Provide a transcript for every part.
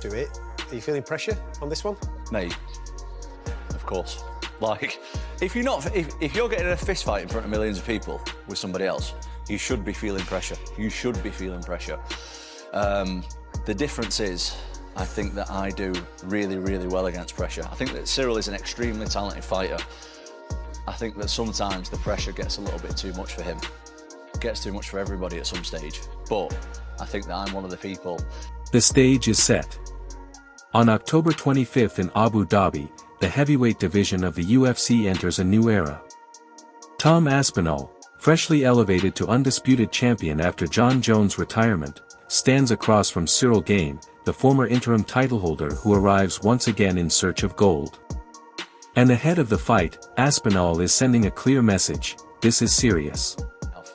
do it. Are you feeling pressure on this one? Mate, of course. Like, if you're getting in a fist fight in front of millions of people with somebody else, you should be feeling pressure. You should be feeling pressure. The difference is, I think that I do really, really well against pressure. I think that Ciryl is an extremely talented fighter. I think that sometimes the pressure gets a little bit too much for him. It gets too much for everybody at some stage. But I think that I'm one of the people. The stage is set. On October 25th in Abu Dhabi, the heavyweight division of the UFC enters a new era. Tom Aspinall, freshly elevated to undisputed champion after Jon Jones' retirement, stands across from Ciryl Gane, the former interim titleholder who arrives once again in search of gold. And ahead of the fight, Aspinall is sending a clear message: this is serious.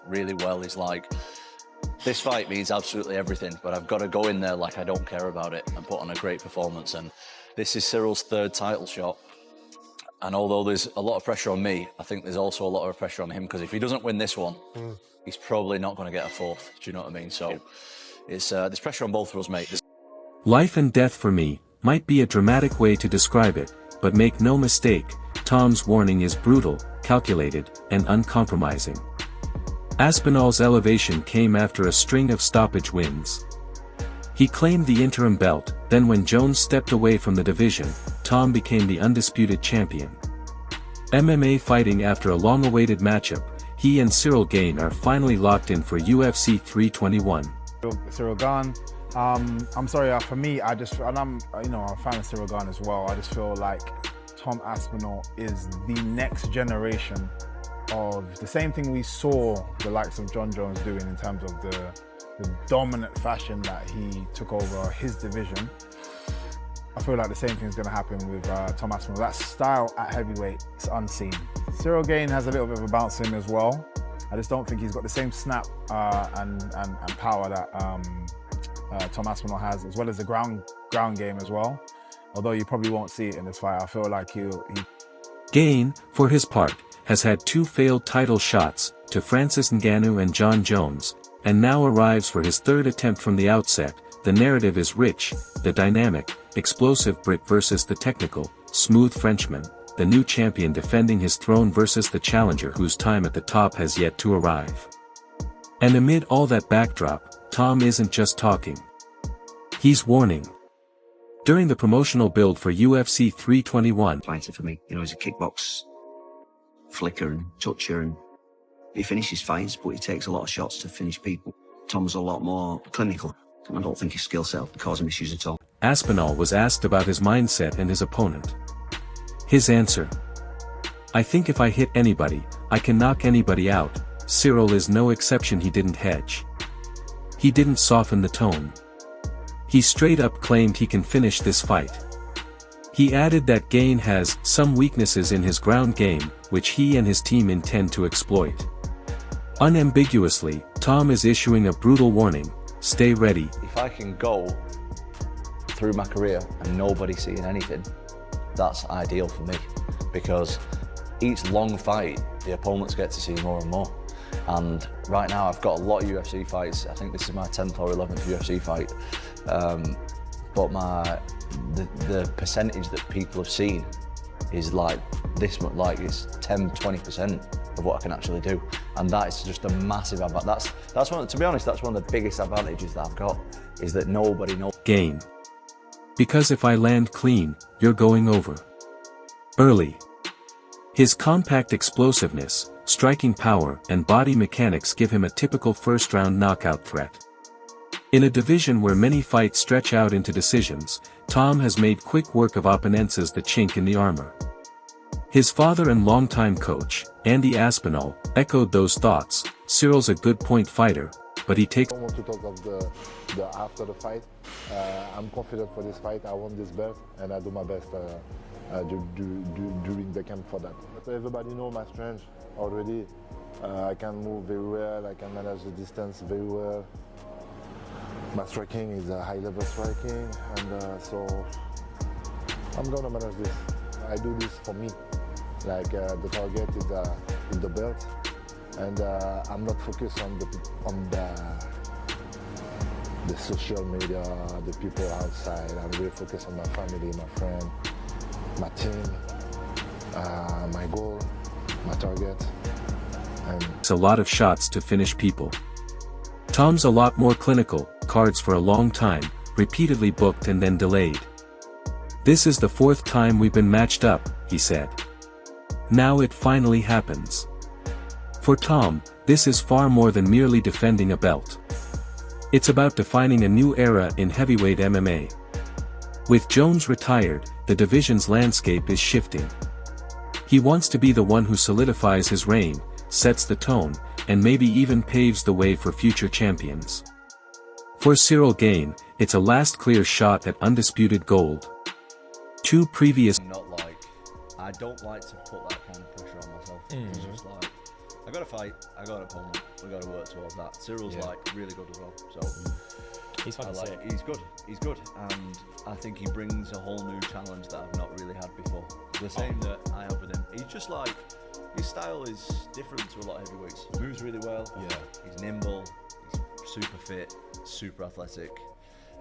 Really well, he's like, this fight means absolutely everything, but I've got to go in there like I don't care about it and put on a great performance. And this is Cyryl's third title shot. And although there's a lot of pressure on me, I think there's also a lot of pressure on him, because if he doesn't win this one, he's probably not going to get a fourth. Do you know what I mean? So it's there's pressure on both of us, mate. Life and death for me might be a dramatic way to describe it, but make no mistake, Tom's warning is brutal, calculated, and uncompromising. Aspinall's elevation came after a string of stoppage wins. He claimed the interim belt, then when Jones stepped away from the division, Tom became the undisputed champion. MMA fighting after a long-awaited matchup, he and Ciryl Gane are finally locked in for UFC 321. Ciryl Gane, I'm sorry, for me, and I'm a fan of Ciryl Gane as well. I just feel like Tom Aspinall is the next generation of the same thing we saw the likes of Jon Jones doing in terms of the dominant fashion that he took over his division. I feel like the same thing is going to happen with Tom Aspinall. That style at heavyweight is unseen. Ciryl Gane has a little bit of a bounce in as well. I just don't think he's got the same snap and power that Tom Aspinall has, as well as the ground game as well. Although you probably won't see it in this fight, I feel like he... Gane, for his part, has had 2 failed title shots, to Francis Ngannou and Jon Jones, and now arrives for his 3rd attempt from the outset. The narrative is rich, the dynamic, explosive Brit versus the technical, smooth Frenchman, the new champion defending his throne versus the challenger whose time at the top has yet to arrive. And amid all that backdrop, Tom isn't just talking. He's warning. During the promotional build for UFC 321, fighter for me, he's a kickbox flicker and toucher, and he finishes fights, but he takes a lot of shots to finish people. Tom's a lot more clinical. I don't think his skill set will cause him issues at all. Aspinall was asked about his mindset and his opponent. His answer: I think if I hit anybody, I can knock anybody out. Ciryl is no exception. He didn't hedge. He didn't soften the tone. He straight up claimed he can finish this fight. He added that Gane has some weaknesses in his ground game, which he and his team intend to exploit. Unambiguously, Tom is issuing a brutal warning: stay ready. If I can go through my career and nobody seeing anything, that's ideal for me, because each long fight, the opponents get to see more and more. And right now I've got a lot of UFC fights. I think this is my 10th or 11th UFC fight. But the percentage that people have seen is like this much, like it's 10-20% of what I can actually do. And that is just a massive advantage. That's one, to be honest, that's one of the biggest advantages that I've got, is that nobody knows. Gane. Because if I land clean, you're going over. Early. His compact explosiveness, striking power, and body mechanics give him a typical first-round knockout threat. In a division where many fights stretch out into decisions, Tom has made quick work of opponents as the chink in the armor. His father and longtime coach, Andy Aspinall, echoed those thoughts. Cyryl's a good point fighter, but he takes... I don't want to talk of the after the fight. I'm confident for this fight. I want this belt, and I do my best during the camp for that. But everybody knows my strength already. I can move very well. I can manage the distance very well. My striking is a high-level striking, and so I'm gonna manage this. I do this for me. Like the target is the belt, and I'm not focused on the social media, the people outside. I'm really focused on my family, my friend, my team, my goal, my target. It's a lot of shots to finish people. Tom's a lot more clinical, cards for a long time, repeatedly booked and then delayed. This is the 4th time we've been matched up, he said. Now it finally happens. For Tom, this is far more than merely defending a belt. It's about defining a new era in heavyweight MMA. With Jones retired, the division's landscape is shifting. He wants to be the one who solidifies his reign, sets the tone, and maybe even paves the way for future champions. For Ciryl Gane, it's a last clear shot at undisputed gold. 2 previous I don't like to put that kind of pressure on myself. It's just like, I got to fight, I got an opponent, we got to work towards that. Cyryl's like really good as well, so he's fantastic. He's good, and I think he brings a whole new challenge that I've not really had before. The same that I have with him. He's just like, his style is different to a lot of heavyweights. He moves really well. Yeah. He's nimble. He's super fit, super athletic.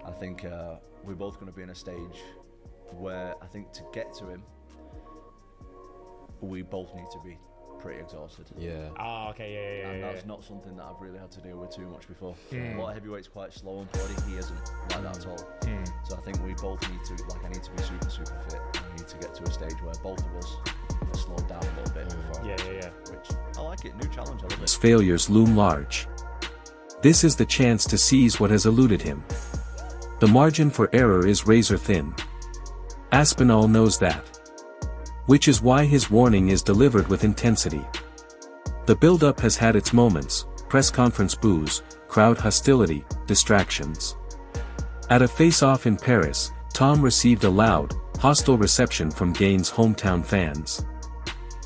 I think we're both going to be in a stage where I think to get to him, we both need to be pretty exhausted. Yeah. Oh, okay, yeah. And that's not something that I've really had to deal with too much before. A lot of heavyweights quite slow and bloody. He isn't like that at all. So I think we both need to, I need to be super, super fit. We need to get to a stage where both of us are slowed down a little bit. Yeah. Which, I like it. New challenge, I love it. Failures loom large. This is the chance to seize what has eluded him. The margin for error is razor thin. Aspinall knows that. Which is why his warning is delivered with intensity. The build-up has had its moments, press conference boos, crowd hostility, distractions. At a face-off in Paris, Tom received a loud, hostile reception from Gane's hometown fans.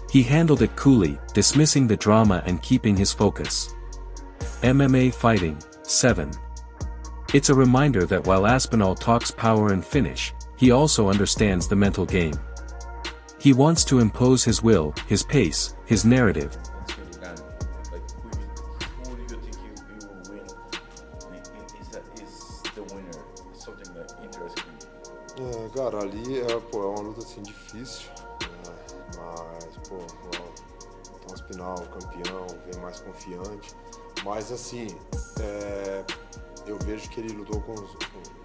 He handled it coolly, dismissing the drama and keeping his focus. MMA Fighting, 7. It's a reminder that while Aspinall talks power and finish, he also understands the mental game. He wants to impose his will, his pace, his narrative. Who do you think he will win? Is the winner something that interests you? Cara, ali é uma luta assim difícil, mas o Aspinall, campeão, vem mais confiante. Mas assim, eu vejo que ele lutou com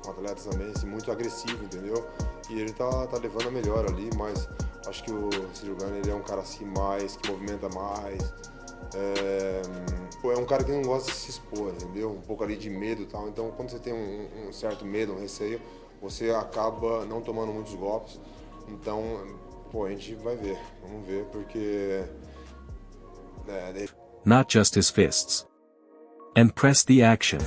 atletas também assim, muito agressivo, entendeu? E ele tá levando a melhor ali, mas acho que o Ciryl Gane ele é um cara assim mais, que movimenta mais. É um cara que não gosta de se expor, entendeu? Um pouco ali de medo e tal. Então quando você tem um certo medo, um receio, você acaba não tomando muitos golpes. Então, a gente vai ver. Vamos ver, porque... Not just his fists. And press the action.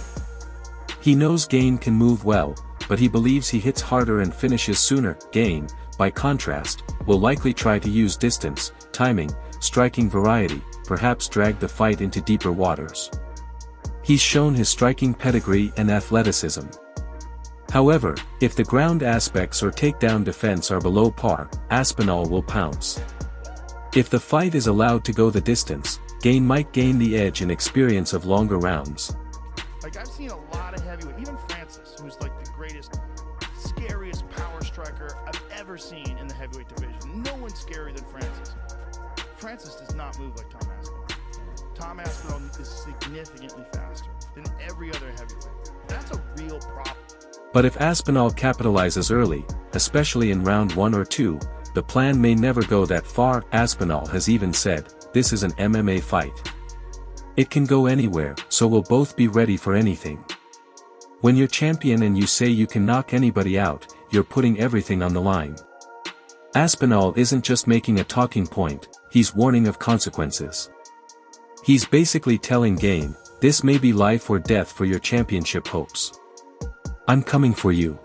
He knows Gane can move well, but he believes he hits harder and finishes sooner. Gane, by contrast, will likely try to use distance, timing, striking variety, perhaps drag the fight into deeper waters. He's shown his striking pedigree and athleticism. However, if the ground aspects or takedown defense are below par, Aspinall will pounce. If the fight is allowed to go the distance, Gane might gain the edge in experience of longer rounds. Like, I've seen a lot of heavyweight, even Francis, who's like the greatest, scariest power striker I've ever seen in the heavyweight division. No one's scarier than Francis. Francis does not move like Tom Aspinall. Tom Aspinall is significantly faster than every other heavyweight. That's a real problem. But if Aspinall capitalizes early, especially in round 1 or 2, the plan may never go that far. Aspinall has even said, this is an MMA fight. It can go anywhere, so we'll both be ready for anything. When you're champion and you say you can knock anybody out, you're putting everything on the line. Aspinall isn't just making a talking point, he's warning of consequences. He's basically telling Gane, this may be life or death for your championship hopes. I'm coming for you.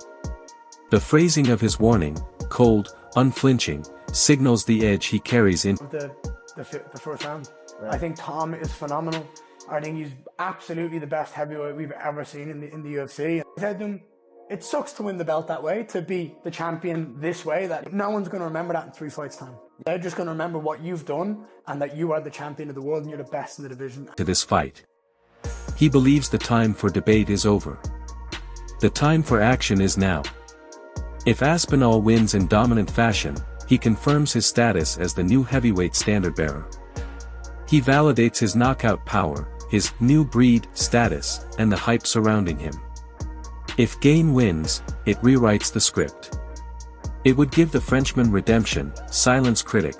The phrasing of his warning, cold, unflinching, signals the edge he carries in the first round. Right. I think Tom is phenomenal. I think he's absolutely the best heavyweight we've ever seen in the UFC. I said to him, it sucks to win the belt that way, to be the champion this way, that no one's going to remember that in 3 fights time. They're just going to remember what you've done and that you are the champion of the world and you're the best in the division. To this fight. He believes the time for debate is over. The time for action is now. If Aspinall wins in dominant fashion, he confirms his status as the new heavyweight standard-bearer. He validates his knockout power, his new breed status, and the hype surrounding him. If Gane wins, it rewrites the script. It would give the Frenchman redemption, silence critics,